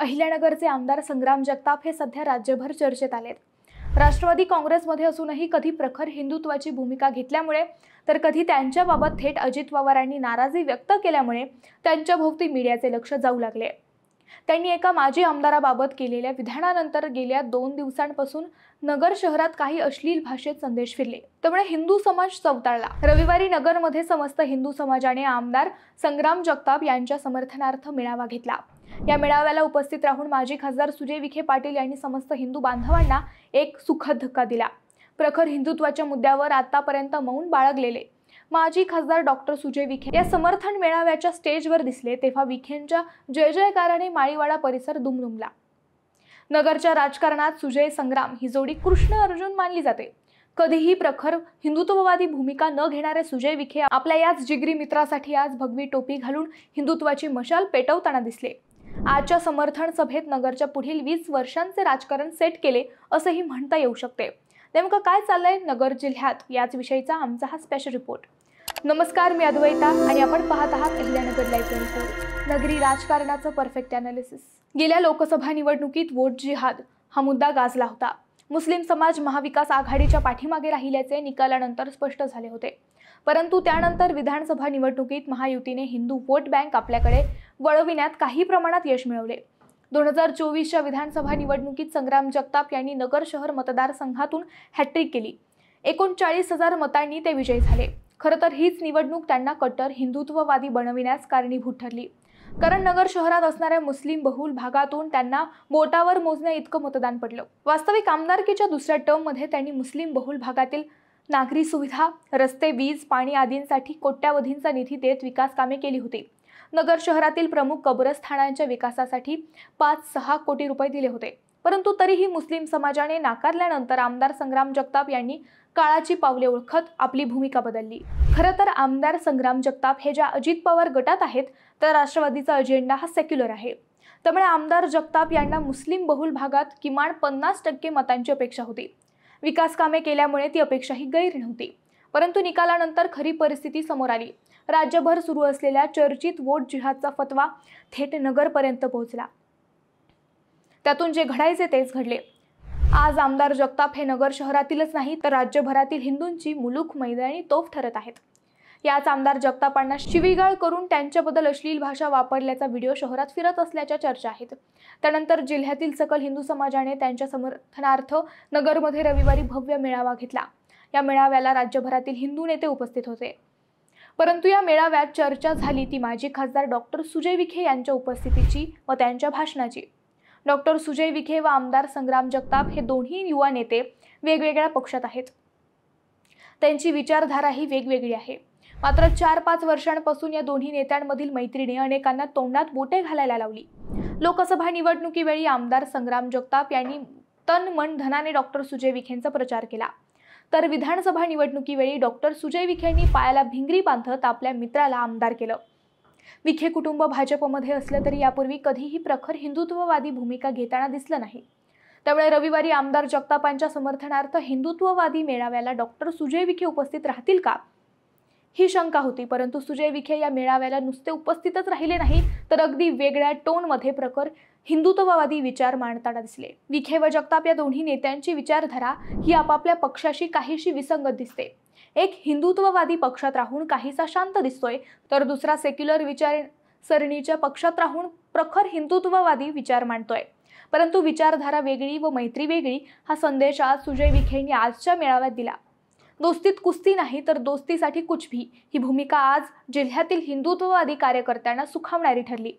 अहिल्यानगरचे आमदार संग्राम जगताप हे सध्या राज्यभर चर्चेत आलेत। राष्ट्रवादी काँग्रेसमध्ये असूनही कधी प्रखर हिंदुत्वाची भूमिका घेतल्यामुळे तर कधी त्यांच्याबाबत थेट अजित पवारांनी नाराजी व्यक्त केल्यामुळे त्यांच्या भोवती मीडियाचे लक्ष जाऊ लागले। त्यांनी एका माजी आमदाराबाबत केलेल्या विधानानंतर गेल्या 2 दिवसांपासून नगर शहरात काही अश्लील भाषेत संदेश फिरले, त्यामुळे हिंदू समाज चवताळला। रविवारी नगरमध्ये समस्त हिंदू समाजाने आमदार संग्राम जगताप यांच्या समर्थनार्थ मेळावा घेतला। या मेळाव्याला उपस्थित राहून माजी खासदार सुजय विखे पाटील यांनी समस्त हिंदू बांधवांना एक सुखद धक्का दिला। प्रखर हिंदुत्वाच्या मुद्द्यावर आतापर्यंत मौन बाळगलेले माजी खासदार डॉक्टर सुजय विखे या समर्थन मेळाव्याच्या स्टेजवर दिसले, तेव्हा विखेंच्या जय जयकाराने माळीवाडा परिसर दुमदुमला। नगरच्या राजकारणात सुजय संग्राम ही जोडी कृष्ण अर्जुन मानली जाते। कधीही प्रखर हिंदुत्ववादी भूमिका न घेणारे सुजय विखे आपल्या याच जिगरी मित्रासाठी आज भगवी टोपी घालून हिंदुत्वाची मशाल पेटवताना दिसले। आजच्या समर्थन सभेत नगरच्या पुढील 20 वर्षांचे राजकारण सेट केले असेही म्हणता येऊ शकते। नेमकं काय चाललंय नगर जिल्ह्यात, याच विषयीचा आमचा हा स्पेशल रिपोर्ट। नमस्कार, मी अद्वैता आणि आपण पाहत आहात अहिल्यानगर लाईव्ह 24, नगरी राजकारणाचं परफेक्ट अनालिसिस। गेल्या लोकसभा निवडणुकीत वोट जिहाद हा मुद्दा गाजला होता। मुस्लिम समाज महाविकास आघाडीच्या पाठीमागे राहिल्याचे निकालानंतर स्पष्ट झाले होते, परंतु त्यानंतर विधानसभा निवडणुकीत महायुतीने हिंदू वोट बँक आपल्याकडे वळविण्यात काही प्रमाणात यश मिळवले। 2024च्या विधानसभा निवडणुकीत संग्राम जगताप यांनी नगर शहर मतदारसंघातून हॅट्रिक केली। 39,000 मतांनी ते विजयी झाले। खरं तर हीच निवडणूक त्यांना कट्टर हिंदुत्ववादी बनविण्यास कारणीभूत ठरली, कारण नगर शहरात असणाऱ्या मुस्लिम बहुल भागातून त्यांना बोटावर मोजण्या इतकं मतदान पडलं। वास्तविक आमदारकीच्या दुसऱ्या टर्ममध्ये त्यांनी मुस्लिम बहुल भागातील नागरी सुविधा, रस्ते, वीज, पाणी आदींसाठी कोट्यावधींचा निधी देत विकास कामे केली होती। नगर शहरातील प्रमुख कब्रस्थानांच्या विकासासाठी 5-6 कोटी रुपये दिले होते, परंतु तरीही मुस्लिम समाजाने नाकारल्यानंतर आमदार संग्राम जगताप यांनी काळाची पावले ओळखत आपली भूमिका बदलली। खरं तर आमदार संग्राम जगताप हे ज्या अजित पवार गटात आहेत, तर राष्ट्रवादीचा अजेंडा हा सेक्युलर आहे। त्यामुळे आमदार जगताप यांना मुस्लिम बहुल भागात किमान 50% मतांची अपेक्षा होती। विकास कामे केल्यामुळे ती अपेक्षाही गैर नव्हती, परंतु निकालानंतर खरी परिस्थिती समोर आली। राज्यभर सुरू असलेल्या चर्चित वोट जिहादचा फतवा थेट नगरपर्यंत पोहोचला। त्यातून जे घडायचे तेच घडले। आज आमदार जगताप हे नगर शहरातीलच नाही, तर राज्यभरातील हिंदूंची मुलूक मैदानी तोफ ठरत आहेत। याच आमदार जगतापांना शिवीगाळ करून त्यांच्याबद्दल अश्लील भाषा वापरल्याचा व्हिडिओ शहरात फिरत असल्याच्या चर्चा आहेत। त्यानंतर जिल्ह्यातील सकल हिंदू समाजाने त्यांच्या समर्थनार्थ नगरमध्ये रविवारी भव्य मेळावा घेतला। या मेळाव्याला राज्यभरातील हिंदू नेते उपस्थित होते, परंतु या मेळाव्यात चर्चा झाली ती माजी खासदार डॉक्टर सुजय विखे यांच्या उपस्थितीची व त्यांच्या भाषणाची। डॉक्टर सुजय विखे व आमदार संग्राम जगताप हे दोन्ही युवा नेते वेगवेगळ्या पक्षात आहेत। त्यांची विचारधाराही वेगवेगळी आहे। मात्र 4-5 वर्षांपासून या दोन्ही नेत्यांमधील मैत्रीने अनेकांना तोंडात बोटे घालायला लावली। लोकसभा निवडणुकीवेळी आमदार संग्राम जगताप यांनी तन मन धनाने डॉक्टर सुजय विखेंचा प्रचार केला, तर विधानसभा निवडणुकीवेळी डॉक्टर सुजय विखेंनी पायाला भिंगरी बांधत आपल्या मित्राला आमदार केलं। विखे कुटुंब भाजपमध्ये असलं तरी यापूर्वी कधीही प्रखर हिंदुत्ववादी भूमिका घेताना दिसलं नाही। त्यामुळे रविवारी आमदार जगतापांच्या समर्थनार्थ हिंदुत्ववादी मेळाव्याला डॉक्टर सुजय विखे उपस्थित राहतील का, ही शंका होती। परंतु सुजय विखे या मेळाव्याला नुसते उपस्थितच राहिले नाही, तर अगदी वेगळ्या टोनमध्ये प्रखर हिंदुत्ववादी विचार मांडताना दिसले। विखे व जगताप या दोन्ही नेत्यांची विचारधारा ही आपापल्या पक्षाशी काहीशी विसंगत दिसते। एक हिंदुत्ववादी पक्षात राहून काहीसा शांत दिसतोय, तर दुसरा सेक्युलर विचारसरणीच्या पक्षात राहून प्रखर हिंदुत्ववादी विचार मांडतोय। परंतु विचारधारा वेगळी व मैत्री वेगळी हा संदेश आज सुजय विखेंनी आजच्या मेळाव्यात दिला। दोस्तीत कुस्ती नाही, तर दोस्तीसाठी कुछ भी ही भूमिका आज जिल्ह्यातील हिंदुत्ववादी कार्यकर्त्यांना सुखावणारी ठरली।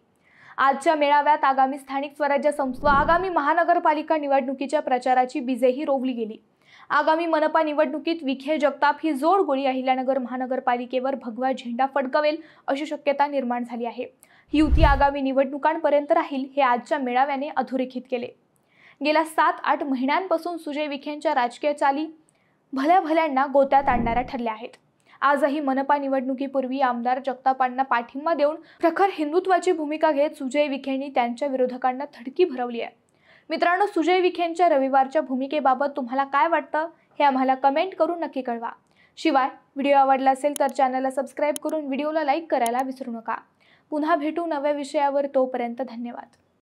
आजच्या मेळाव्यात आगामी स्थानिक स्वराज्य संस्था व आगामी महानगरपालिका निवडणुकीच्या प्रचाराची बीजेही रोवली गेली। आगामी मनपा निवडणुकीत विखे जगताप ही जोडगोळी अहिल्यानगर महानगरपालिकेवर भगवा झेंडा फडकवेल अशी शक्यता निर्माण झाली आहे। ही युती आगामी निवडणुकांपर्यंत राहील हे आजच्या मेळाव्याने अधोरेखित केले। गेल्या 7-8 महिन्यांपासून सुजय विखेंच्या राजकीय चाली भल्या भल्यांना गोत्यात आणणाऱ्या ठरल्या आहेत। आजही मनपा निवडणुकीपूर्वी आमदार जगतापांना पाठिंबा देऊन प्रखर हिंदुत्वाची भूमिका घेत सुजय विखेंनी त्यांच्या विरोधकांना थडकी भरवली आहे। मित्रांनो, सुजय विखेंच्या रविवारच्या भूमिकेबाबत तुम्हाला काय वाटतं हे आम्हाला कमेंट करून नक्की कळवा। शिवाय व्हिडिओ आवडला असेल तर चॅनलला सबस्क्राइब करून व्हिडिओला लाईक करायला विसरू नका। पुन्हा भेटू नव्या विषयावर, तोपर्यंत धन्यवाद।